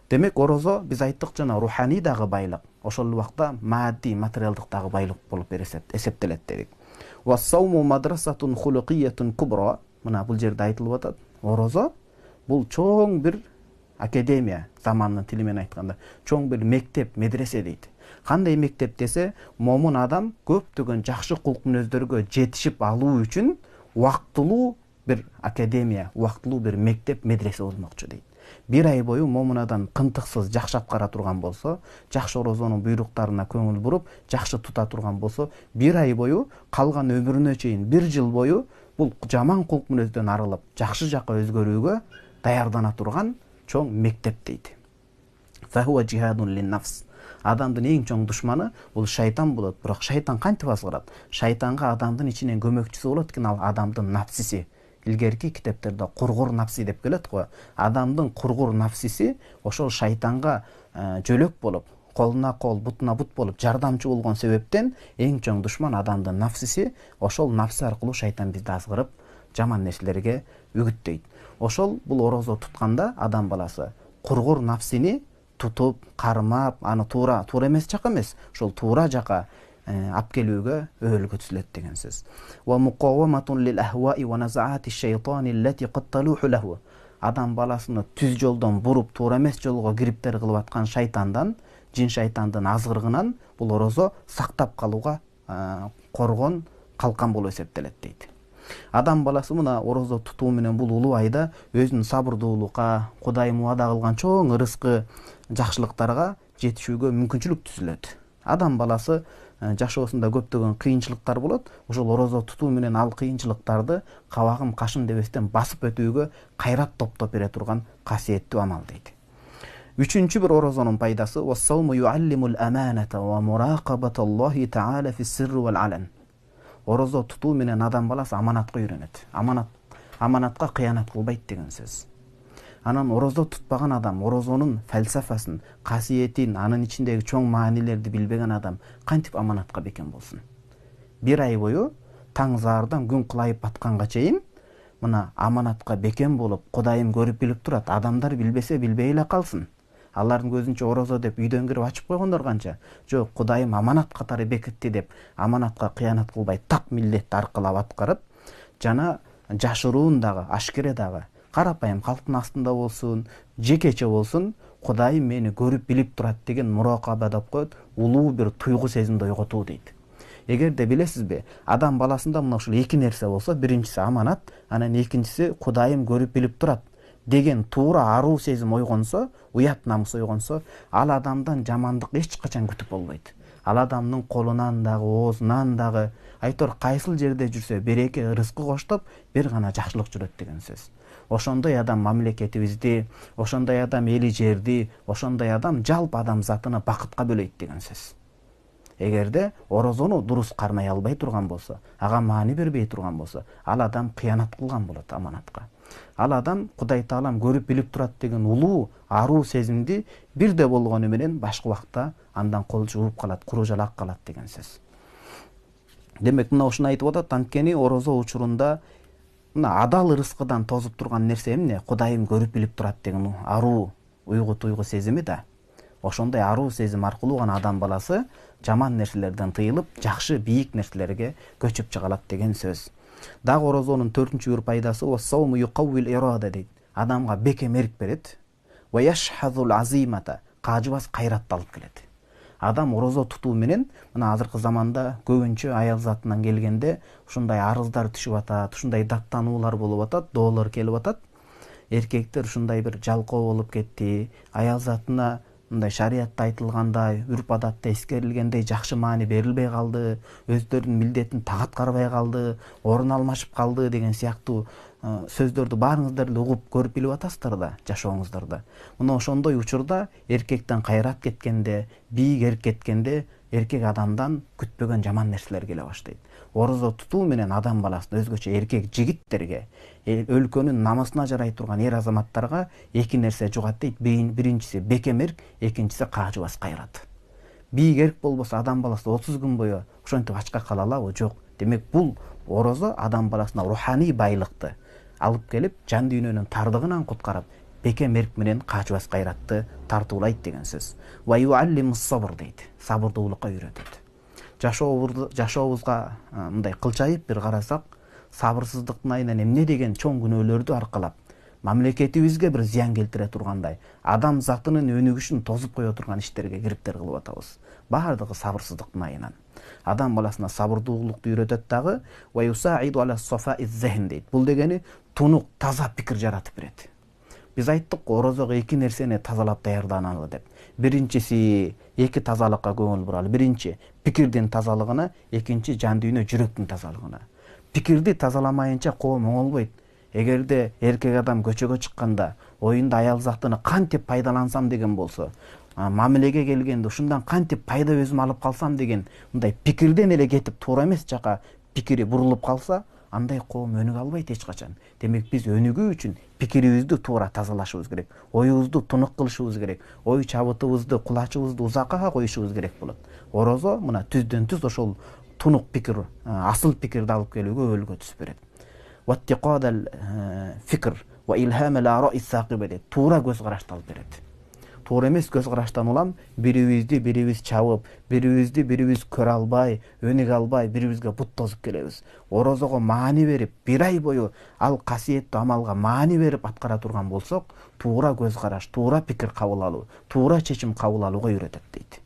Демек орозо биз айттык жана руханий дагы байлык, ошол убакта мааддий, материалдык дагы байлык болуп эсептелет дедик. Вассауму мадрасатун хулукиятун кубра. Мына бул жерде айтылып атат. Орозо бул чоң бир академия, заманын тили менен айтканда, чоң бир мектеп, медресе дейт. Кандай мектеп десе, момун адам көптөгөн жакшы кулк мүнөздөргө жетишип алуу үчүн убактылуу бир академия, убактылуу бир мектеп, медресе болмокчу дейт. Bir ай бою момун адам кынтыксыз жакшы аткара турган болсо, жакшы орозонун буйруктарына көңүл буруп, жакшы тута турган болсо, bir ай бою калган өмүрүнө чейин 1 жыл бою бул жаман кулк мүнөздөн арылып, жакшы жакка өзгөрүүгө даярдана турган чоң мектеп дейт. Фахуа жихадун лин-нафс. Адамдын эң чоң душманы бул шайтан болот. Бирок шайтан кантип азгырат? Шайтанга адамдын ичинен көмөкчүсү болот экен, ал адамдын нафсиси. Илгерки китептерде кургур нафси деп келет го. Адамдын кургур нафсиси ошол шайтанга жөлөк болуп, колуна кол, бутуна бут болуп жардамчы болгон себептен эң чоң душман адамдын нафсиси. Ошол нафси аркылуу шайтан бизди азгырып, жаман нерселерге үгүттөйт. Ошол бул орозо тутканда адам баласы кургур нафсини тутуп, кармап, аны туура эмес жака эмес, ошол туура жака ап келүүгө өөлгө түзүлөт деген сөз. Ва муқаваматун лил ахваи ва назаати шайтани allati qad taluhu lahu. Адам баласыны түз жолдон буруп, туура эмес жолго кириптер кылып аткан шайтандан, жин шайтандын азгырыгынан бул орозо сактап калууга коргон калкан болуп эсептелет дейт. Адам баласы мына орозо тутуу менен бул улуу айда өзүнүн сабырдуулукка, Кудайым уада кылган чоң ырыскы, жакшылыктарга жетишүүгө мүмкүнчүлүк түзүлөт. Адам баласы жашоосунда көптөгөн кыйынчылыктар болот. Ошол орозо тутуу менен ал кыйынчылыктарды кабагым кашым дебестен басып өтүүгө кайрат топтоп бере турган касиеттүү амал дейт. Үчүнчү бир орозонун пайдасы вассауму юаллимул аманата ва муракабаталлахи таала фис-сирри вал алан. Орозо тутуу менен адам баласы аманатка үйрөнөт. Аманатка кыянат кылбайт деген сөз. Анан орозо тутпаган адам, орозонун фалсафасын, касиетин, анын ичиндеги чоң маанилерди билбеген адам кантип аманатка бекем болсун? 1 ай бою таң заардан күн кылайып батканга чейин мына аманатка бекем болуп, Кудайым көрүп билип турат. Адамдар билбесе билбей эле калсын. Алардын көзүнчө орозо деп үйдөн кирип ачып койгондор канча. Жок, Кудайым аманат катары бекитти деп аманатка кыянат кылбай так милдетти аркылап аткарып, жана жашыруун дагы, ашкере дагы, карапайым калктын астында болсун, жекече болсун, Кудайым мени көрүп билип турат деген муракаба деп коет, улуу бир туйгу сезимди ойготуу дейт. Эгерде билесизби, адам баласында мына ушул 2 нерсе болсо, биринчиси аманат, анан экинчиси Кудайым көрүп билип турат деген туура аруу сезим ойгонсо, уят намыс ойгонсо, ал адамдан жамандык эч качан күтүп болбойт. Ал адамдын колунан дагы, оозунан дагы, айтор кайсыл жерде жүрсө береке ырыскы коштоп, бир гана жакшылык жүрөт деген сөз. Ошондой адам мамлекетибизди, ошондой адам эли жерди, ошондой адам жалпы адамзатыны бакытка бөлөйт деген сөз. Эгерде орозону дурус кармай албай турган болсо, ага маани бербей турган болсо, ал адам кыянат кылган болот аманатка. Ал адам Кудай Таалам көрүп билип турат деген улуу, аруу сезимди бирде болгону менен башка убакта андан кол жууп калат, куру жалак калат деген сөз. Демек мына ушуну айтып атат, анткени орозо учурунда мына адал ырыскыдан тозуп турган нерсе эмне? Кудайым көрүп билип турат деген аруу туйгу сезими да. Ошондой аруу сезим аркылуу гана адам баласы жаман нерселерден тыйылып, жакшы бийик нерселерге көчүп чыгалат деген сөз. Дагы орозонун 4-чү бир пайдасы вассауму юқаввил ирада дейт. Адамга бекем эрк берет. Ва яшхазул азимата, кажыбас кайратты алып келет. Адам орозо тутуу менен мына азыркы заманда көбүнчө аял затынан келгенде ушундай арыздар түшүп атат, ушундай даттануулар болуп атат, доолор келип атат. Эркектер ушундай бир жалкоо болуп кетти, аял затына мындай шариатта айтылгандай, үрп адатта эскерилгендей жакшы маани берилбей калды, өздөрүнүн милдетин так аткарбай калды, орун алмашып калды деген сыяктуу сөздөрдү баарыңыздар эле угуп көрүп билип атасыздар да жашооңуздарда. Мына ошондой учурда эркектен кайрат кеткенде, бийик эрк кеткенде, эркек адамдан күтпөгөн жаман нерселер келе баштайт. Орозо тутуу менен адам баласын өзгөчө эркек жигиттерге, өлкөнүн намысына жарай турган эр азаматтарга 2 нерсе жугат дейт. Биринчиси бекем эрк, экинчиси кажыбас кайрат. Бийик эрк болбосо адам баласы 30 күн бою ошентип ачка кала алабы? Жок. Демек бул орозо адам баласына руханий байлыкты алып келип, жан дүйнөнүн тардыгынан куткарып, бекем эрк менен качыбас кайратты тартуулайт деген сөз. Ва юаллимус сабр дейт. Сабырдуулукка үйрөтөт. Жашообузга мындай кылчайып бир карасак, сабырсыздыктын айынан эмне деген чоң күнөөлөрдү аркалап, мамлекетибизге бир зыян келтире тургандай, адам затынын өнүгүшүн тозуп кое турган иштерге кириптер кылып атабыз. Баардыгы сабырсыздыктын айынан. Адам баласына сабырдуулукту үйрөтөт дагы, ва юсаиду аля сафаиз зехн дейт. Бул дегени тунук, таза пикир жаратып берет. Биз айттык, орозого эки нерсени тазалап даярданалы деп. Биринчиси эки тазалыкка көңүл буралы. Биринчи пикирдин тазалыгына, экинчи жан дүйнө, жүрөктүн тазалыгына. Пикирди тазаламайынча коом оңолбойт. Эгерде эркек адам көчөгө чыкканда оюнда аял затыны кантип пайдалансам деген болсо, мамилеге келгенде ушундан кантип пайда өзүм алып калсам деген мындай пикирден эле кетип туура эмес жака пикири бурулуп калса, андай коом өнүгө албайт эч качан. Демек биз өнүгүү үчүн пикирибизди туура тазалашыбыз керек. Оюбузду тунук кылышыбыз керек. Ой чабытыбызды, кулачыбызды узакка коюшубуз керек болот. Орозо мына түздөн түз ошол тунук пикир, асыл пикирди алып келүүгө өбөлгө түзүп берет. Ваттиқадал фикр ва илхамал ара'i сaqиба дейт. Туура көз карашты алып берет. Туура эмес көз караштан улам бирибизди бирибиз чабып, бирибизди бирибиз көрө албай, өнүгө албай, бирибизге бут тозуп келебиз. Орозого маани берип, бир ай бою ал касиеттүү амалга маани берип аткара турган болсок, туура көз караш, туура пикир кабыл алуу, туура чечим кабыл алууга үйрөтөт дейт.